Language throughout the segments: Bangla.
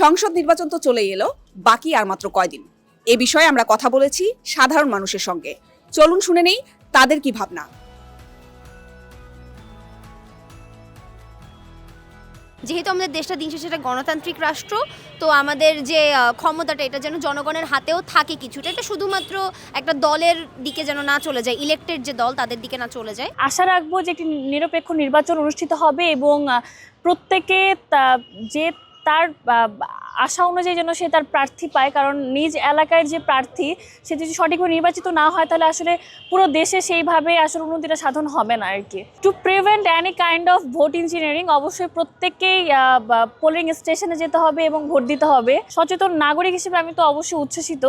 সংসদ নির্বাচন তো চলেই এলো, বাকি আর মাত্র কয়দিন। এ বিষয়ে আমরা কথা বলেছি সাধারণ মানুষের সঙ্গে। চলুন শুনে নেই তাদের কি ভাবনা। যেহেতু আমাদের দেশটা দিন শেষে একটা গণতান্ত্রিক রাষ্ট্র, তো আমাদের যে ক্ষমতাটা এটা যেন জনগণের হাতেও থাকে কিছুটা, এটা শুধুমাত্র একটা দলের দিকে যেন না চলে যায়, ইলেক্টেড যে দল তাদের দিকে না চলে যায়। আশা রাখবো যে একটি নিরপেক্ষ নির্বাচন অনুষ্ঠিত হবে এবং প্রত্যেকে যে তার আশা অনুযায়ী যেন সে তার প্রার্থী পায়, কারণ নিজ এলাকার যে প্রার্থী সে যদি সঠিকভাবে নির্বাচিত না হয় তাহলে আসলে পুরো দেশে সেইভাবে আসলে উন্নতিটা সাধন হবে না আর কি। To prevent any kind of vote engineering অবশ্যই প্রত্যেককেই পোলিং স্টেশনে যেতে হবে এবং ভোট দিতে হবে। সচেতন নাগরিক হিসেবে আমি তো অবশ্যই উচ্ছ্বসিত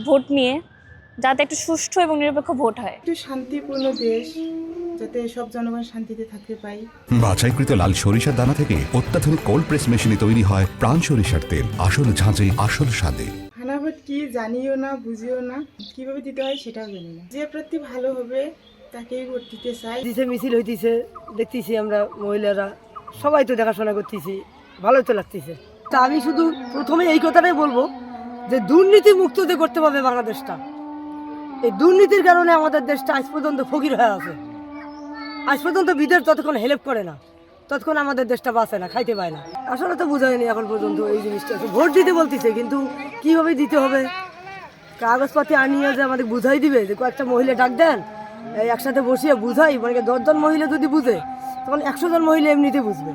ভোট নিয়ে, যাতে একটা সুষ্ঠু এবং নিরপেক্ষ ভোট হয়। একটু শান্তিপূর্ণ দেশ, যাতে সব জনগণ শান্তিতে থাকতে পাই। বাছাইকৃত লাল সরিষার দানা থেকে অত্যাধুনিক কোল্ড প্রেস মেশিনে তৈরি হয় প্রাণ সরিষার তেল, আসল ঝাঁঝে আসল স্বাদে। হানা ভোট কি জানিও না, বুঝিও না, কিভাবে দিতে হয় সেটাও জানি না। যে প্রার্থী ভালো হবে তাকেই ভোট দিতে চাই। দিছে মিছিল হইতেছে, দেখতেছি আমরা মহিলারা সবাই তো দেখাশোনা করতেছি, ভালোই তো লাগতেছে। তা আমি শুধু প্রথমে এই কথাটাই বলবো যে দুর্নীতি মুক্ত যে করতে পারবে বাংলাদেশটা। এই দুর্নীতির কারণে আমাদের দেশটা আজ পর্যন্ত ফকির হয়ে আছে। আজ পর্যন্ত বিদেশ যতক্ষণ হেল্প করে না ততক্ষণ আমাদের দেশটা বাঁচে না, খাইতে পায় না। আসলে তো বোঝায়নি এখন পর্যন্ত এই জিনিসটা। ভোট দিতে বলতেছে, কিন্তু কিভাবে দিতে হবে, কাগজপাতি আনিয়ে যে আমাদের বুঝাই দিবে, যে কয়েকটা মহিলা ডাক দেন, এই একসাথে বসিয়ে বুঝাই, মানে 10 জন মহিলা যদি বুঝে তখন 100 জন মহিলা এমনিতে বুঝবে।